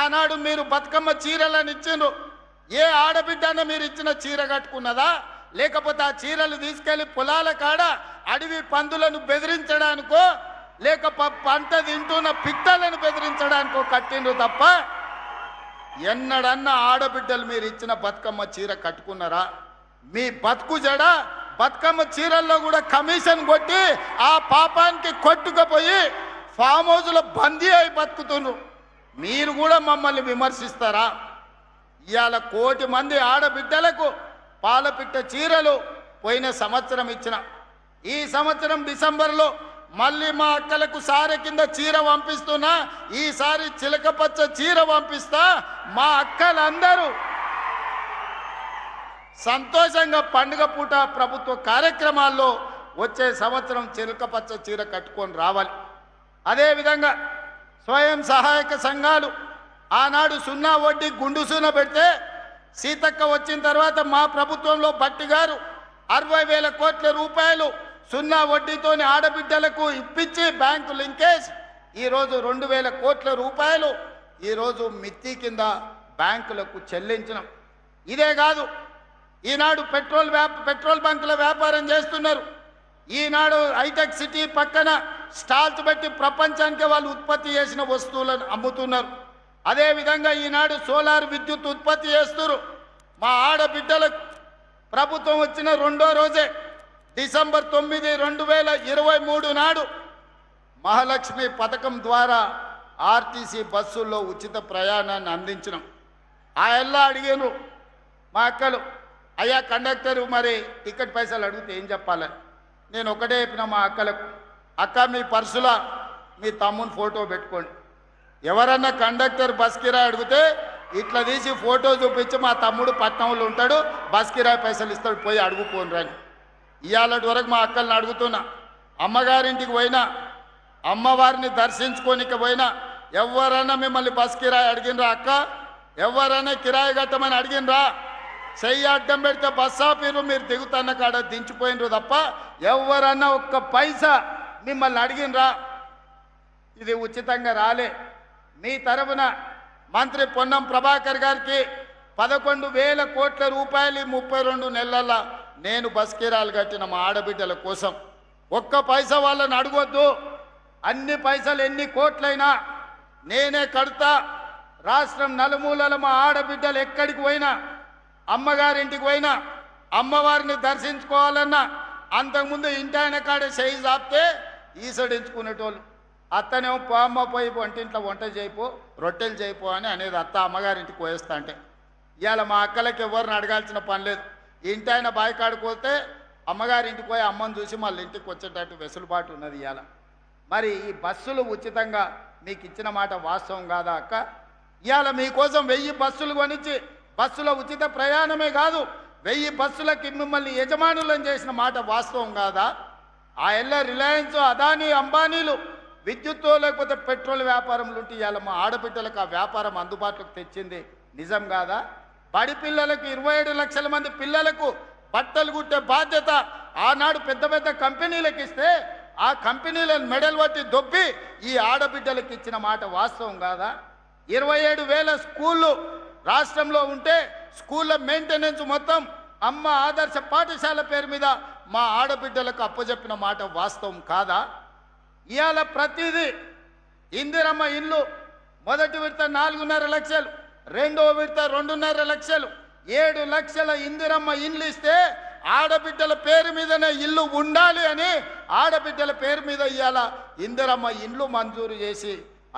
ఆనాడు మీరు బతుకమ్మ చీరలను ఇచ్చిండ్రు. ఏ ఆడబిడ్డన మీరు ఇచ్చిన చీర కట్టుకున్నదా, లేకపోతే ఆ చీరలు తీసుకెళ్లి పొలాల కాడ అడవి పందులను బెదిరించడానికో, లేక పంట తింటున్న పిట్టలను బెదిరించడానికో కట్టిండ్రు తప్ప ఎన్నడన్నా ఆడబిడ్డలు మీరు ఇచ్చిన బతుకమ్మ చీర కట్టుకున్నారా? మీ బతుకు జడ బతుకమ్మ చీరల్లో కూడా కమిషన్ కొట్టి ఆ పాపానికి కొట్టుకుపోయి ఫామ్ హౌస్లో బందీ అయి బతుకుతున్నారు. మీరు కూడా మమ్మల్ని విమర్శిస్తారా? ఇవాళ 1 కోటి మంది ఆడబిడ్డలకు పాలపిట్ట చీరలు పోయిన సంవత్సరం ఇచ్చిన. ఈ సంవత్సరం డిసెంబర్లో మళ్ళీ మా అక్కలకు సారె కింద చీర పంపిస్తున్నా. ఈసారి చిలకపచ్చ చీర పంపిస్తా. మా అక్కలందరూ సంతోషంగా పండుగ పూట ప్రభుత్వ కార్యక్రమాల్లో వచ్చే సంవత్సరం చిలకపచ్చ చీర కట్టుకొని రావాలి. అదేవిధంగా స్వయం సహాయక సంఘాలు ఆనాడు 0 వడ్డీ గుండు సూన పెడితే సీతక్క వచ్చిన తర్వాత మా ప్రభుత్వంలో బట్టి గారు 60,000 కోట్ల రూపాయలు 0 వడ్డీతోని ఆడబిడ్డలకు ఇప్పించి బ్యాంకు లింకేజ్ ఈరోజు 2,000 కోట్ల రూపాయలు ఈరోజు మిత్తి కింద బ్యాంకులకు చెల్లించినాం. ఇదే కాదు, ఈనాడు పెట్రోల్ బంకుల వ్యాపారం చేస్తున్నారు. ఈనాడు హైటెక్ సిటీ పక్కన స్టాల్స్ పెట్టి ప్రపంచానికి వాళ్ళు ఉత్పత్తి చేసిన వస్తువులను అమ్ముతున్నారు. అదేవిధంగా ఈనాడు సోలార్ విద్యుత్ ఉత్పత్తి చేస్తున్నారు. మా ఆడబిడ్డలకు ప్రభుత్వం వచ్చిన 2వ రోజే డిసెంబర్ 9, 2023 నాడు మహాలక్ష్మి పథకం ద్వారా ఆర్టీసీ బస్సుల్లో ఉచిత ప్రయాణాన్ని అందించినాం. ఆ ఎల్లా అడిగాను మా అక్కలు, అయ్యా కండక్టరు మరి టికెట్ పైసలు అడిగితే ఏం చెప్పాలని. నేను ఒకటే చెప్పిన మా అక్కలకు, అక్క మీ పర్సులో మీ తమ్ముని ఫోటో పెట్టుకోండి. ఎవరన్నా కండక్టర్ బస్ కిరాయి అడిగితే ఇట్లా తీసి ఫోటో చూపించి మా తమ్ముడు పట్నంలో ఉంటాడు, బస్ కిరాయి పైసలు ఇస్తాడు, పోయి అడుగుపోను రాని. ఇవాళటి వరకు మా అక్కల్ని అడుగుతున్నా, అమ్మగారింటికి పోయినా అమ్మవారిని దర్శించుకోనికి పోయినా ఎవరన్నా మిమ్మల్ని బస్ కిరాయి అడిగినరా అక్క? ఎవరన్నా కిరాయి కట్టమని అడిగినరా? చెయ్యి అడ్డం పెడితే బస్ ఆపీరు, మీరు దిగుతున్న కాడ దించిపోయినరు తప్ప ఎవరన్నా ఒక్క పైసా మిమ్మల్ని అడిగినరా? ఇది ఉచితంగా రాలే. మీ తరఫున మంత్రి పొన్నం ప్రభాకర్ గారికి 11,000 కోట్ల రూపాయలు 32 నెలల నేను బస్ కిరాయిలు కట్టిన మా ఆడబిడ్డల కోసం. ఒక్క పైసా వాళ్ళని అడగొద్దు. అన్ని పైసలు ఎన్ని కోట్లైనా నేనే కడతా. రాష్ట్రం నలుమూలల మా ఆడబిడ్డలు ఎక్కడికి పోయినా, అమ్మగారింటికి పోయినా, అమ్మవారిని దర్శించుకోవాలన్నా అంతకుముందు ఇంటి ఆయన కాడే చేయి చాపితే ఈసడించుకునేటోళ్ళు. అత్తనేమో అమ్మ పోయి వంటింట్లో వంట చేయిపో, రొట్టెలు చేయిపో అని అనేది అత్త అమ్మగారింటికి పోయేస్తా అంటే. ఇవాళ మా అక్కలకి ఎవరిని అడగాల్సిన పని లేదు. ఇంటి ఆయన బాయికాడికి పోతే అమ్మగారింటికి పోయి అమ్మని చూసి మళ్ళీ ఇంటికి వచ్చేటట్టు వెసులుబాటు ఉన్నది ఇవాళ. మరి ఈ బస్సులు ఉచితంగా మీకు ఇచ్చిన మాట వాస్తవం కాదా అక్క? ఇవాళ మీకోసం 1000 బస్సులు కొనిచ్చి బస్సులో ఉచిత ప్రయాణమే కాదు 1000 బస్సులకి మిమ్మల్ని యజమానులను చేసిన మాట వాస్తవం కాదా? ఆ ఎల్ల రిలయన్స్, అదానీ, అంబానీలు విద్యుత్తు లేకపోతే పెట్రోల్ వ్యాపారంలో ఉంటే ఇవాళ మా ఆడబిడ్డలకు ఆ వ్యాపారం అందుబాటులోకి తెచ్చింది నిజం కాదా? బడి పిల్లలకు 27 లక్షల మంది పిల్లలకు బట్టలు కుట్టే బాధ్యత ఆనాడు పెద్ద పెద్ద కంపెనీలకు ఇస్తే ఆ కంపెనీలను మెడల్ పట్టి దొబ్బి ఈ ఆడబిడ్డలకు ఇచ్చిన మాట వాస్తవం కాదా? 27,000 స్కూళ్ళు రాష్ట్రంలో ఉంటే స్కూళ్ళ మెయింటెనెన్స్ మొత్తం అమ్మ ఆదర్శ పాఠశాల పేరు మీద మా ఆడబిడ్డలకు అప్పచెప్పిన మాట వాస్తవం కాదా? ఇవాళ ప్రతిదీ ఇందిరమ్మ ఇల్లు మొదటి విడత 4.5 లక్షలు, రెండో విడత 2.5 లక్షలు, 7 లక్షల ఇందిరమ్మ ఇల్లు ఇస్తే ఆడబిడ్డల పేరు మీదనే ఇల్లు ఉండాలి అని ఆడబిడ్డల పేరు మీద ఇవాళ ఇందిరమ్మ ఇల్లు మంజూరు చేసి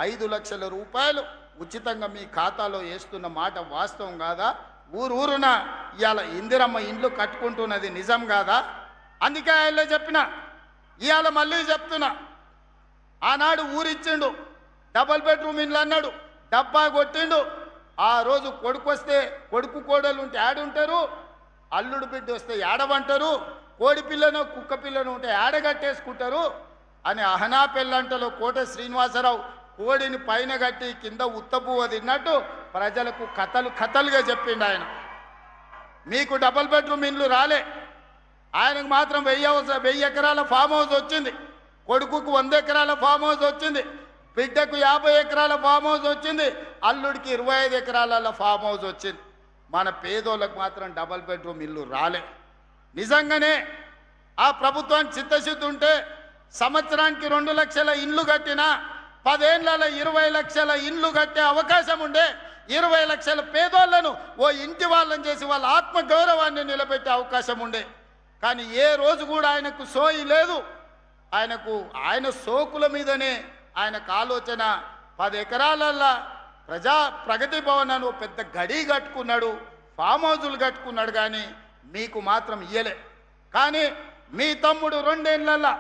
5 లక్షల రూపాయలు ఉచితంగా మీ ఖాతాలో వేస్తున్న మాట వాస్తవం కాదా? ఊరున ఇవాళ ఇందిరమ్మ ఇండ్లు కట్టుకుంటున్నది నిజం కాదా? అందుకే ఆయన చెప్పిన, ఇవాళ మళ్ళీ చెప్తున్నా, ఆనాడు ఊరిచ్చిండు, డబల్ బెడ్రూమ్ ఇండ్లు అన్నాడు, డబ్బా కొట్టిండు. ఆ రోజు కొడుకు వస్తే కొడుకు కోడలు ఉంటే ఆడుంటారు, అల్లుడు బిడ్డ వస్తే ఏడవంటారు, కోడి పిల్లను కుక్క పిల్లను ఉంటే ఏడగట్టేసుకుంటారు అని అహనా పెళ్ళంటలో కోట శ్రీనివాసరావు కోడిని పైన కట్టి కింద ఉత్తపువ్వ తిన్నట్టు ప్రజలకు కథలుగా చెప్పిండు ఆయన. మీకు డబల్ బెడ్రూమ్ ఇండ్లు రాలే, ఆయనకు మాత్రం 1000 ఎకరాల ఫామ్ హౌస్ వచ్చింది, కొడుకుకు 100 ఎకరాల ఫామ్ హౌస్ వచ్చింది. బిడ్డకు 50 ఎకరాల ఫామ్ హౌస్ వచ్చింది, అల్లుడికి 25 ఎకరాల ఫామ్ హౌస్ వచ్చింది. మన పేదోళ్ళకు మాత్రం డబల్ బెడ్రూమ్ ఇల్లు రాలే. నిజంగానే ఆ ప్రభుత్వానికి చిత్తశుద్ధి ఉంటే సంవత్సరానికి 2 లక్షల ఇండ్లు కట్టినా 10 ఏళ్లలో 20 లక్షల ఇండ్లు కట్టే అవకాశం ఉండే. 20 లక్షల పేదోళ్లను ఓ ఇంటి వాళ్ళని చేసి వాళ్ళ ఆత్మగౌరవాన్ని నిలబెట్టే అవకాశం ఉండే. కానీ ఏ రోజు కూడా ఆయనకు సోయి లేదు. ఆయన సోకుల మీదనే ఆయనకు ఆలోచన. 10 ఎకరాలల్లా ప్రగతి భవన్ అని పెద్ద గడి కట్టుకున్నాడు, ఫామ్ హౌజులు కట్టుకున్నాడు, కానీ మీకు మాత్రం ఇయ్యలే. కానీ మీ తమ్ముడు 2 ఏళ్లలో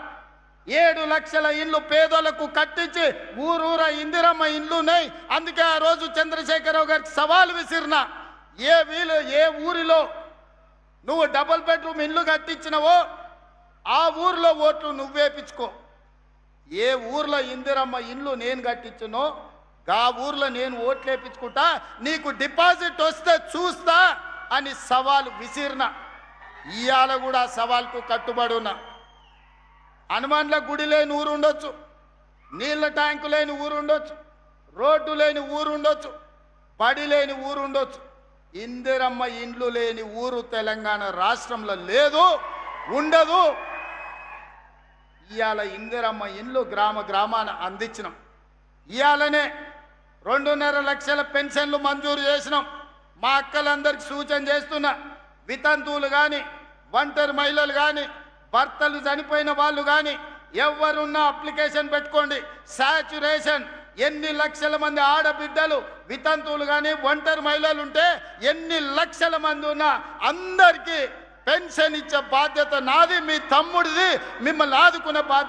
7 లక్షల ఇండ్లు పేదలకు కట్టించి ఊరూర ఇందిరమ్మ ఇండ్లు ఉన్నాయి. అందుకే ఆ రోజు చంద్రశేఖరరావు గారికి సవాల్ విసిరిన, ఏ ఊరిలో నువ్వు డబుల్ బెడ్రూమ్ ఇల్లు కట్టించినవో ఆ ఊర్లో ఓట్లు నువ్వేపించుకో. ఏ ఊర్లో ఇందిరమ్మ ఇండ్లు నేను కట్టించునో ఆ ఊర్లో నేను ఓట్లు వేయించుకుంటా, నీకు డిపాజిట్ వస్తే చూస్తా అని సవాల్ విసిరిన. ఇవాళ కూడా సవాల్కు కట్టుబడి ఉన్నా. హనుమాన్ల గుడి లేని ఊరు ఉండొచ్చు, నీళ్ళ ట్యాంకు లేని ఊరు ఉండొచ్చు, రోడ్డు లేని ఊరు ఉండొచ్చు, బడి లేని ఊరు ఉండొచ్చు. ఇందిరమ్మ ఇండ్లు లేని ఊరు తెలంగాణ రాష్ట్రంలో లేదు, ఉండదు. ఇవాళ ఇందిరమ్మ ఇండ్లు గ్రామాన అందించినాం. ఇవాళనే 2.5 లక్షల పెన్షన్లు మంజూరు చేసినాం. మా అక్కలందరికీ సూచన చేస్తున్నా, వితంతువులు కానీ, ఒంటరి మహిళలు కానీ, భర్తలు చనిపోయిన వాళ్ళు కానీ ఎవరున్నా అప్లికేషన్ పెట్టుకోండి. సాచ్యురేషన్ ఎన్ని లక్షల మంది ఆడబిడ్డలు వితంతువులు కానీ ఒంటరి మహిళలు ఉంటే ఎన్ని లక్షల మంది ఉన్నా అందరికీ పెన్షన్ ఇచ్చే బాధ్యత నాది, మీ తమ్ముడిది. మిమ్మల్ని ఆదుకునే బాధ్యత